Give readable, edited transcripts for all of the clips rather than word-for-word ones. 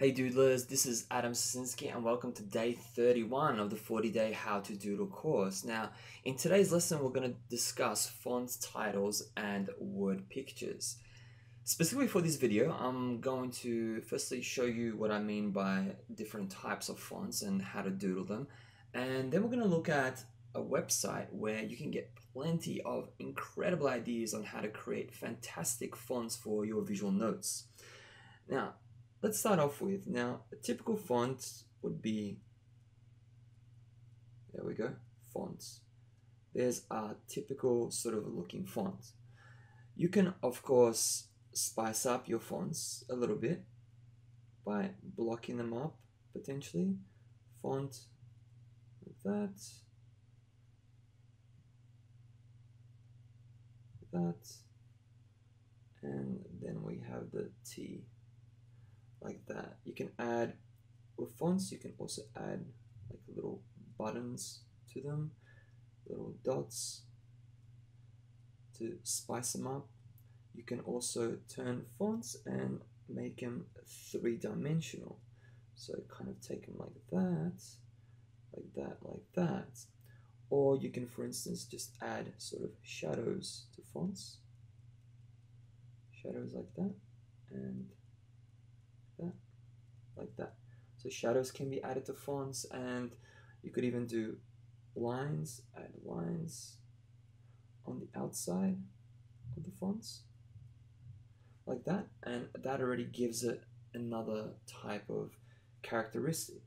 Hey Doodlers, this is Adam Sasinski and welcome to day 31 of the 40-day How to Doodle course. Now, in today's lesson, we're going to discuss fonts, titles, and word pictures. Specifically for this video, I'm going to firstly show you what I mean by different types of fonts and how to doodle them. And then we're going to look at a website where you can get plenty of incredible ideas on how to create fantastic fonts for your visual notes. Now, let's start off with, a typical font would be, there we go, fonts. There's a typical sort of looking font. You can, of course, spice up your fonts a little bit by blocking them up, potentially. Font like that, and then we have the T like that. You can add, with fonts, you can also add like little buttons to them, little dots to spice them up. You can also turn fonts and make them three-dimensional. So kind of take them like that, like that, like that. Or you can, for instance, just add sort of shadows to fonts. Shadows like that, and that, like that. So shadows can be added to fonts, and you could even do lines, add lines on the outside of the fonts, like that, and that already gives it another type of characteristic.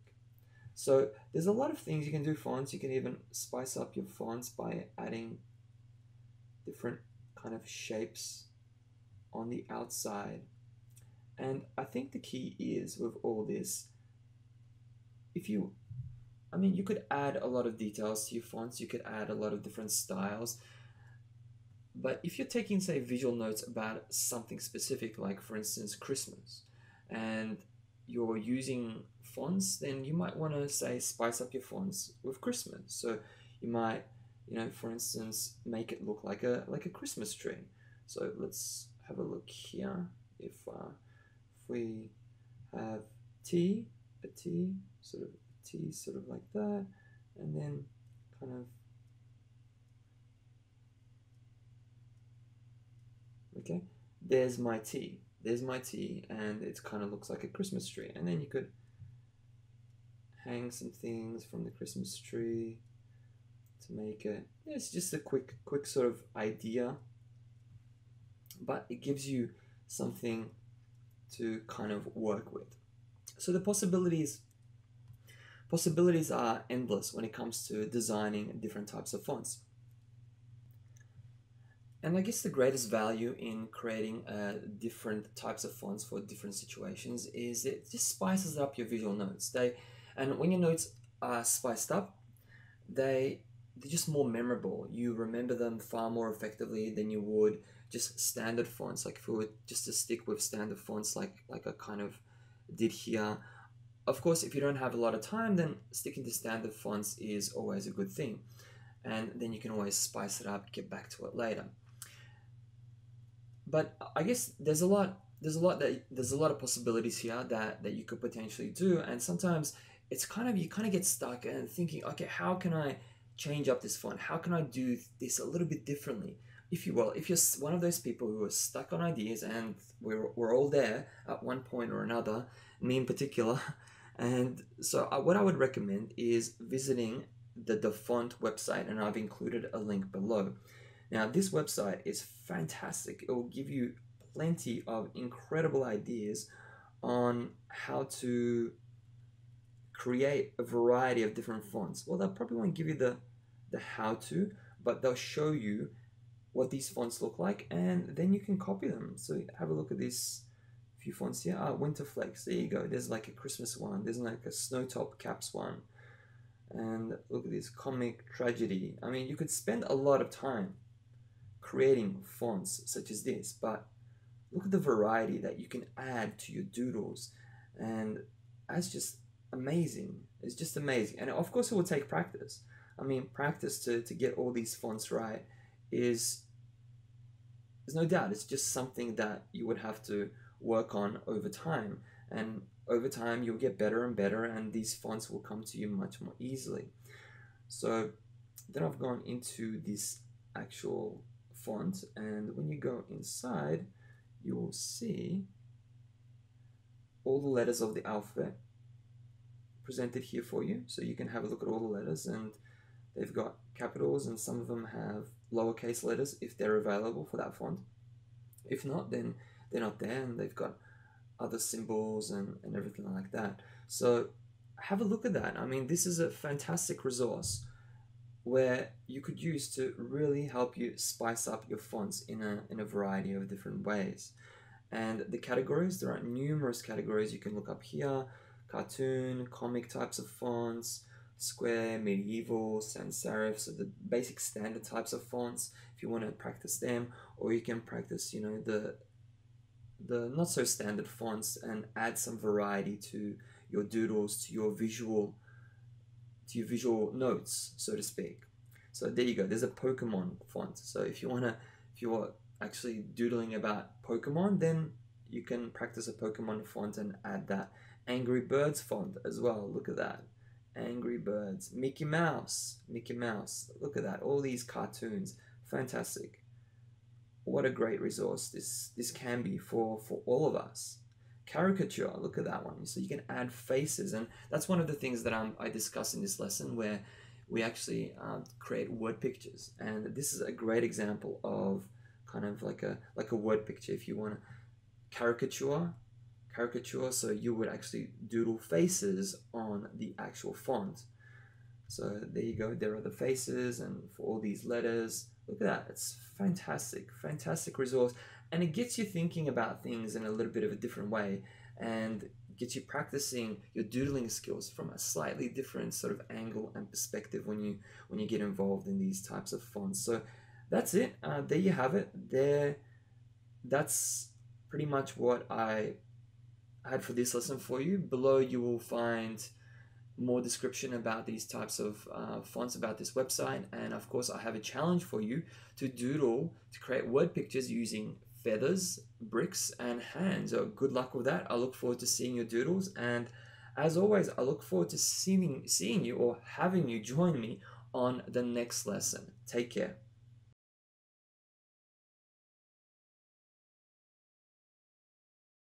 So there's a lot of things you can do fonts. You can even spice up your fonts by adding different kind of shapes on the outside. And I think the key is with all this, you could add a lot of details to your fonts, you could add a lot of different styles, but if you're taking, say, visual notes about something specific, like for instance Christmas, and you're using fonts, then you might want to, say, spice up your fonts with Christmas. So you might, for instance, make it look like a Christmas tree. So let's have a look here. If we have T, a T, sort of like that, and then kind of, okay, there's my T, and it kind of looks like a Christmas tree. And then you could hang some things from the Christmas tree to make it, it's just a quick sort of idea, but it gives you something to kind of work with. So the possibilities are endless when it comes to designing different types of fonts. And I guess the greatest value in creating different types of fonts for different situations is it just spices up your visual notes. And when your notes are spiced up, they're just more memorable. You remember them far more effectively than you would just standard fonts. Like if we were just to stick with standard fonts like I kind of did here. Of course, if you don't have a lot of time, then sticking to standard fonts is always a good thing. And then you can always spice it up, get back to it later. But I guess there's a lot of possibilities here that you could potentially do, and sometimes it's you kind of get stuck and thinking, okay, how can I change up this font? How can I do this a little bit differently? If you're one of those people who are stuck on ideas, and we're all there at one point or another, me in particular, and so what I would recommend is visiting the font website, and I've included a link below. Now, this website is fantastic. It will give you plenty of incredible ideas on how to create a variety of different fonts. Well, they'll probably won't give you the how to, but they'll show you what these fonts look like, and then you can copy them. So have a look at these few fonts here. Winterflex, there you go. There's like a Christmas one. There's like a Snowtop Caps one. And look at this Comic Tragedy. I mean, you could spend a lot of time creating fonts such as this, but look at the variety that you can add to your doodles, and that's just amazing. It's just amazing. And of course it will take practice. I mean, practice to get all these fonts right is there's no doubt, it's just something that you would have to work on over time. And over time you'll get better and better, and these fonts will come to you much more easily. So then I've gone into this actual font, and when you go inside, you will see all the letters of the alphabet presented here for you. So you can have a look at all the letters, and they've got capitals, and some of them have lowercase letters if they're available for that font. If not, then they're not there, and they've got other symbols and everything like that. So have a look at that. I mean, this is a fantastic resource where you could use to really help you spice up your fonts in a variety of different ways. And the categories, there are numerous categories you can look up here: cartoon, comic types of fonts, square, medieval, sans serif, so the basic standard types of fonts if you want to practice them, or you can practice, you know, the not so standard fonts and add some variety to your doodles, to your visual notes, so to speak. So there you go. There's a Pokemon font. So if you're actually doodling about Pokemon, then you can practice a Pokemon font and add that. Angry Birds font as well. Look at that. Angry Birds. Mickey Mouse. Mickey Mouse. Look at that. All these cartoons. Fantastic. What a great resource this can be for all of us. Caricature, look at that one. So you can add faces, and that's one of the things that I discuss in this lesson, where we actually create word pictures. And this is a great example of kind of like a word picture. If you want to caricature, so you would actually doodle faces on the actual font. So there you go. There are the faces, and for all these letters, look at that. It's fantastic resource, and it gets you thinking about things in a little bit of a different way, and gets you practicing your doodling skills from a slightly different sort of angle and perspective when you get involved in these types of fonts. So that's it. There you have it. That's pretty much what I had for this lesson for you. Below you will find more description about these types of fonts, about this website, and of course I have a challenge for you to doodle, to create word pictures using feathers, bricks, and hands. So good luck with that. I look forward to seeing your doodles, and as always, I look forward to seeing you or having you join me on the next lesson. Take care.